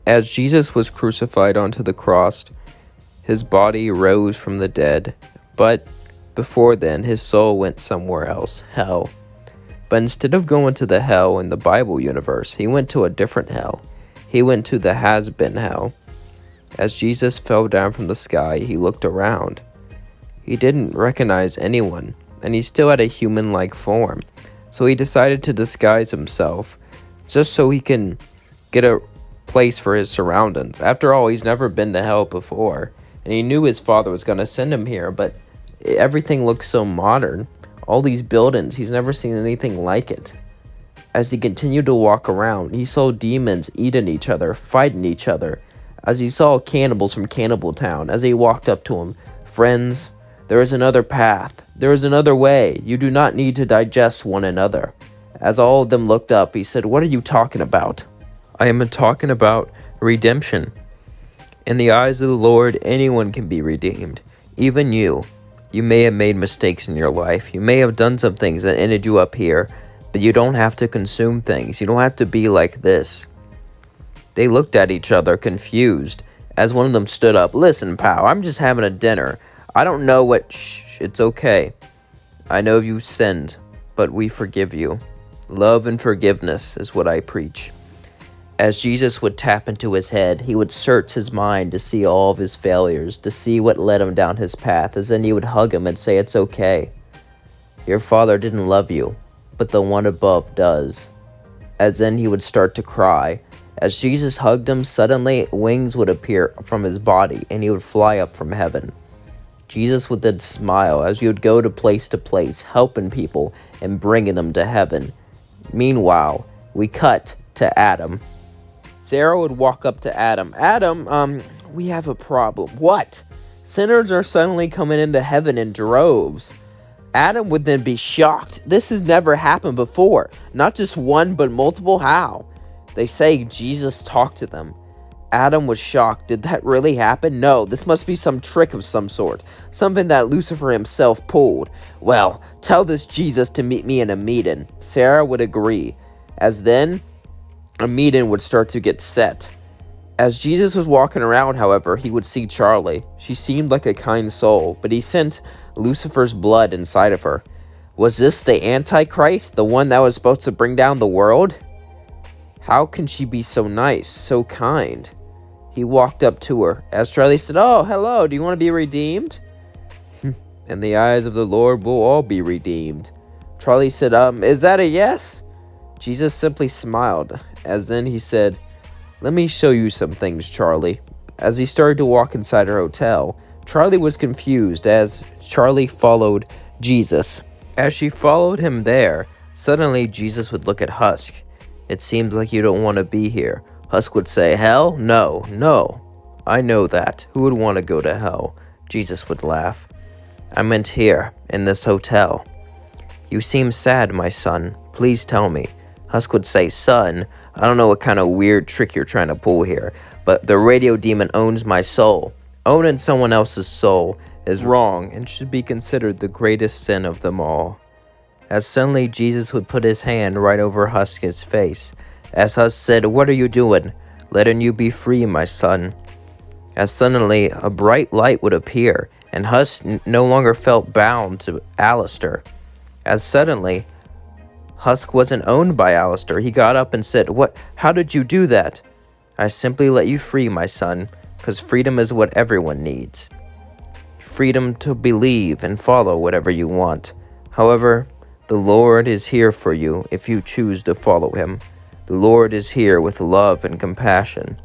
As Jesus was crucified onto the cross, his body rose from the dead, but before then his soul went somewhere else, hell. But instead of going to the hell in the Bible universe, he went to a different hell. He went to the Hazbin hell. As Jesus fell down from the sky, he looked around. He didn't recognize anyone, and he still had a human-like form, so he decided to disguise himself, just so he can get a place for his surroundings. After all, he's never been to hell before, and he knew his father was going to send him here, but everything looks so modern. All these buildings, he's never seen anything like it. As he continued to walk around, he saw demons eating each other, fighting each other. As he saw cannibals from Cannibal Town, as he walked up to him, "Friends, there is another path. There is another way. You do not need to digest one another." As all of them looked up, he said, "What are you talking about?" "I am talking about redemption. In the eyes of the Lord, anyone can be redeemed. Even you. You may have made mistakes in your life. You may have done some things that ended you up here, but you don't have to consume things. You don't have to be like this." They looked at each other, confused, as one of them stood up. "Listen, pal, I'm just having a dinner. I don't know what..." "Shh, it's okay. I know you sinned, but we forgive you. Love and forgiveness is what I preach." As Jesus would tap into his head, he would search his mind to see all of his failures, to see what led him down his path, as then he would hug him and say, "It's okay. Your father didn't love you, but the one above does." As then he would start to cry. As Jesus hugged him, suddenly wings would appear from his body, and he would fly up from heaven. Jesus would then smile as he would go to place, helping people and bringing them to heaven. Meanwhile, we cut to Adam. Sarah would walk up to Adam. "Adam, we have a problem." "What?" "Sinners are suddenly coming into heaven in droves." Adam would then be shocked. This has never happened before. Not just one, but multiple. How? They say Jesus talked to them. Adam was shocked. Did that really happen? No, this must be some trick of some sort. Something that Lucifer himself pulled. "Well, tell this Jesus to meet me in a meeting." Sarah would agree. As then, a meeting would start to get set. As Jesus was walking around, however, he would see Charlie. She seemed like a kind soul, but he sent Lucifer's blood inside of her. Was this the Antichrist, the one that was supposed to bring down the world? How can she be so nice, so kind? He walked up to her. As Charlie said, "Oh, hello, do you want to be redeemed?" "In the eyes of the Lord, we'll all be redeemed." Charlie said, "Is that a yes?" Jesus simply smiled, as then he said, "Let me show you some things, Charlie." As he started to walk inside her hotel, Charlie was confused as Charlie followed Jesus. As she followed him there, suddenly Jesus would look at Husk. "It seems like you don't want to be here." Husk would say, "Hell? No, no. I know that. Who would want to go to hell?" Jesus would laugh. "I meant here, in this hotel." "You seem sad, my son. Please tell me." Husk would say, "Son, I don't know what kind of weird trick you're trying to pull here, but the radio demon owns my soul. Owning someone else's soul is wrong and should be considered the greatest sin of them all." As suddenly Jesus would put his hand right over Husk's face. As Husk said, "What are you doing? Letting you be free, my son." As suddenly a bright light would appear, and Husk no longer felt bound to Alistair. As suddenly, Husk wasn't owned by Alistair. He got up and said, "What? How did you do that?" "I simply let you free, my son, because freedom is what everyone needs. Freedom to believe and follow whatever you want. However, the Lord is here for you if you choose to follow him. The Lord is here with love and compassion."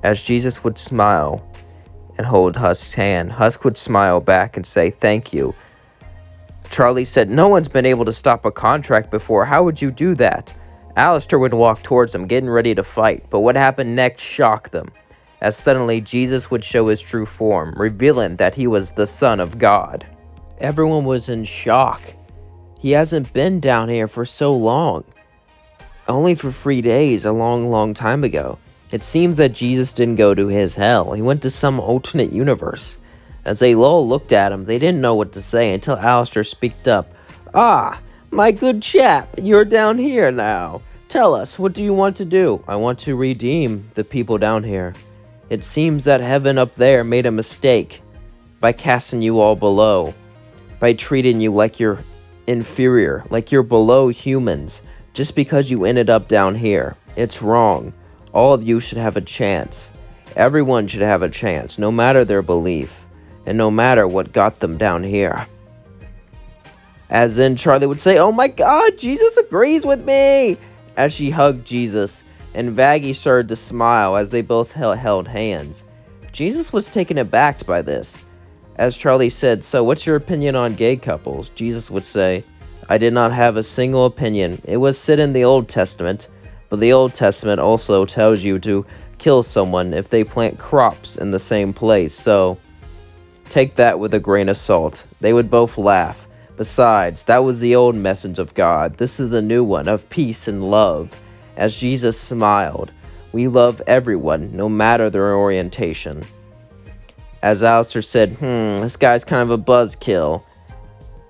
As Jesus would smile and hold Husk's hand, Husk would smile back and say, "Thank you." Charlie said, "No one's been able to stop a contract before. How would you do that?" Alistair would walk towards them, getting ready to fight, but what happened next shocked them, as suddenly Jesus would show his true form, revealing that he was the Son of God. Everyone was in shock. He hasn't been down here for so long. Only for 3 days, a long, long time ago. It seems that Jesus didn't go to his hell. He went to some alternate universe. As they all looked at him, they didn't know what to say until Alistair speaked up. "Ah, my good chap, you're down here now. Tell us, what do you want to do? I want to redeem the people down here. It seems that heaven up there made a mistake by casting you all below, by treating you like you're inferior, like you're below humans, just because you ended up down here. It's wrong. All of you should have a chance. Everyone should have a chance, no matter their belief, and no matter what got them down here. As then Charlie would say, "Oh my God, Jesus agrees with me!" as she hugged Jesus, and Vaggie started to smile as they both held hands. Jesus was taken aback by this. As Charlie said, "So what's your opinion on gay couples?" Jesus would say, "I did not have a single opinion. It was said in the Old Testament, but the Old Testament also tells you to kill someone if they plant crops in the same place, so take that with a grain of salt." They would both laugh. Besides, that was the old message of God. This is the new one of peace and love. As Jesus smiled, we love everyone, no matter their orientation. As Alistair said, this guy's kind of a buzzkill.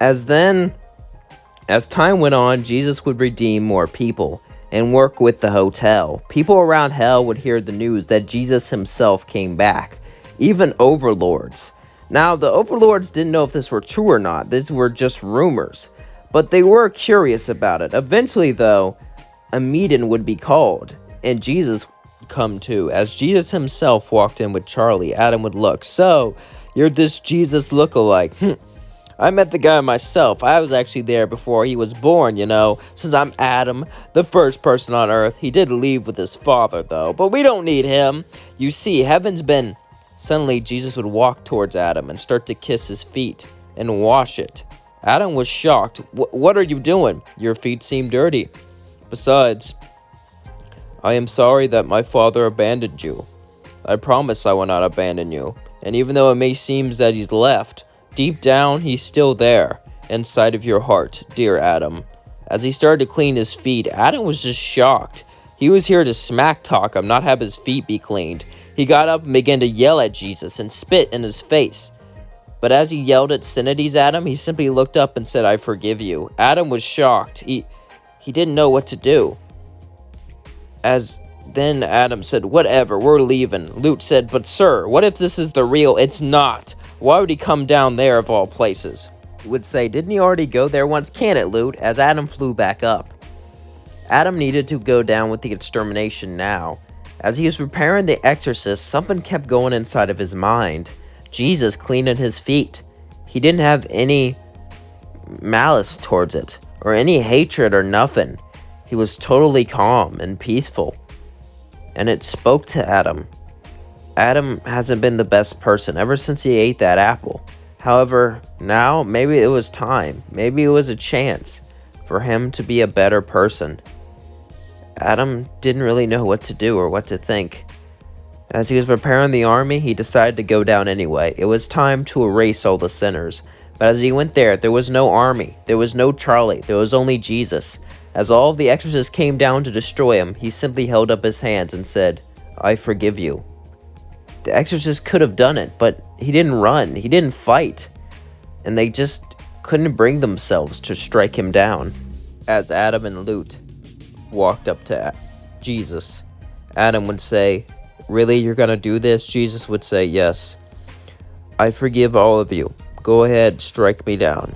As time went on, Jesus would redeem more people and work with the hotel. People around hell would hear the news that Jesus himself came back. Even Overlords. Now, the Overlords didn't know if this were true or not. These were just rumors. But they were curious about it. Eventually, though, a meeting would be called, and Jesus would come too. As Jesus himself walked in with Charlie, Adam would look. "So, you're this Jesus lookalike." "I met the guy myself. I was actually there before he was born, since I'm Adam, the first person on earth. He did leave with his father, though, but we don't need him. You see, heaven's been..." Suddenly, Jesus would walk towards Adam and start to kiss his feet and wash it. Adam was shocked. What are you doing? Your feet seem dirty. Besides, I am sorry that my father abandoned you. I promise I will not abandon you. And even though it may seem that he's left, deep down, he's still there, inside of your heart, dear Adam. As he started to clean his feet, Adam was just shocked. He was here to smack talk him, not have his feet be cleaned. He got up and began to yell at Jesus and spit in his face. But as he yelled obscenities at him, he simply looked up and said, "I forgive you." Adam was shocked. He didn't know what to do. As then Adam said, "Whatever, we're leaving." Lute said, "But sir, what if this is the real?" "It's not. Why would he come down there of all places?" He would say, "Didn't he already go there once? Can it, Lute?" As Adam flew back up. Adam needed to go down with the extermination now. As he was preparing the exorcist, something kept going inside of his mind. Jesus cleaning his feet. He didn't have any malice towards it, or any hatred or nothing. He was totally calm and peaceful. And it spoke to Adam. Adam hasn't been the best person ever since he ate that apple. However, now maybe it was time. Maybe it was a chance for him to be a better person. Adam didn't really know what to do or what to think. As he was preparing the army, he decided to go down anyway. It was time to erase all the sinners. But as he went there was no army. There was no Charlie. There was only Jesus. As all of the exorcists came down to destroy him, he simply held up his hands and said, "I forgive you." The exorcist could have done it, but he didn't run. He didn't fight. And they just couldn't bring themselves to strike him down. As Adam and Lute walked up to Jesus, Adam would say, "Really, you're gonna do this?" Jesus would say, "Yes. I forgive all of you. Go ahead, strike me down."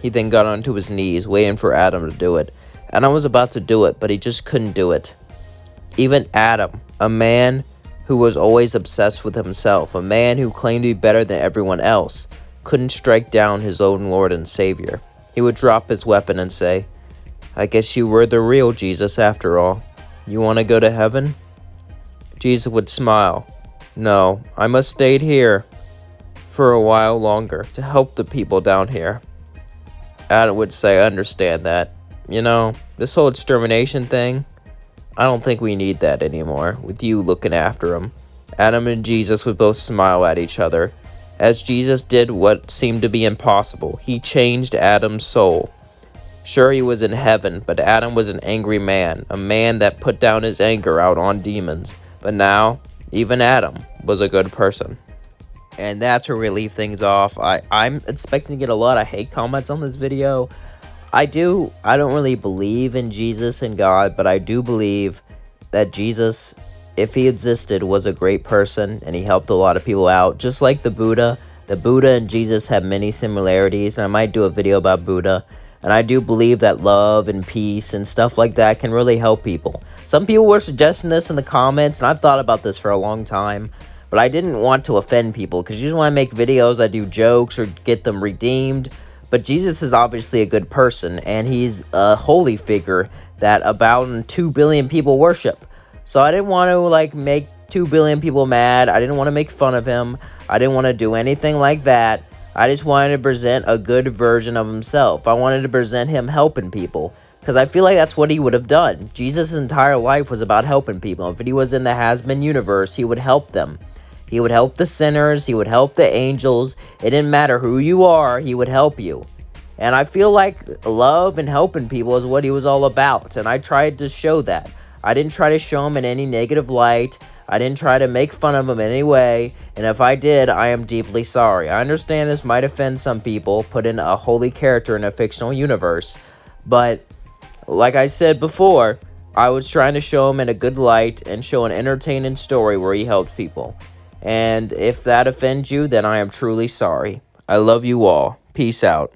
He then got onto his knees, waiting for Adam to do it. Adam was about to do it, but he just couldn't do it. Even Adam, a man who was always obsessed with himself, a man who claimed to be better than everyone else, couldn't strike down his own Lord and Savior. He would drop his weapon and say, "I guess you were the real Jesus after all. You want to go to heaven?" Jesus would smile. "No, I must stay here for a while longer to help the people down here." Adam would say, "I understand that. This whole extermination thing, I don't think we need that anymore, with you looking after him." Adam and Jesus would both smile at each other. As Jesus did what seemed to be impossible, he changed Adam's soul. Sure, he was in heaven, but Adam was an angry man, a man that put down his anger out on demons. But now, even Adam was a good person. And that's where we leave things off. I'm expecting to get a lot of hate comments on this video. I don't really believe in Jesus and God, but I do believe that Jesus, if he existed, was a great person and he helped a lot of people out. Just like the Buddha. The Buddha and Jesus have many similarities, and I might do a video about Buddha. And I do believe that love and peace and stuff like that can really help people. Some people were suggesting this in the comments, and I've thought about this for a long time. But I didn't want to offend people, because usually when I make videos, I do jokes or get them redeemed. But Jesus is obviously a good person, and he's a holy figure that about 2 billion people worship. So I didn't want to, make 2 billion people mad. I didn't want to make fun of him. I didn't want to do anything like that. I just wanted to present a good version of himself. I wanted to present him helping people, because I feel like that's what he would have done. Jesus' entire life was about helping people. If he was in the Hazbin universe, he would help them. He would help the sinners. He would help the angels. It didn't matter who you are, he would help you. And I feel like love and helping people is what he was all about. And I tried to show that. I didn't try to show him in any negative light. I didn't try to make fun of him in any way. And if I did, I am deeply sorry. I understand this might offend some people, put in a holy character in a fictional universe. But like I said before, I was trying to show him in a good light and show an entertaining story where he helped people. And if that offends you, then I am truly sorry. I love you all. Peace out.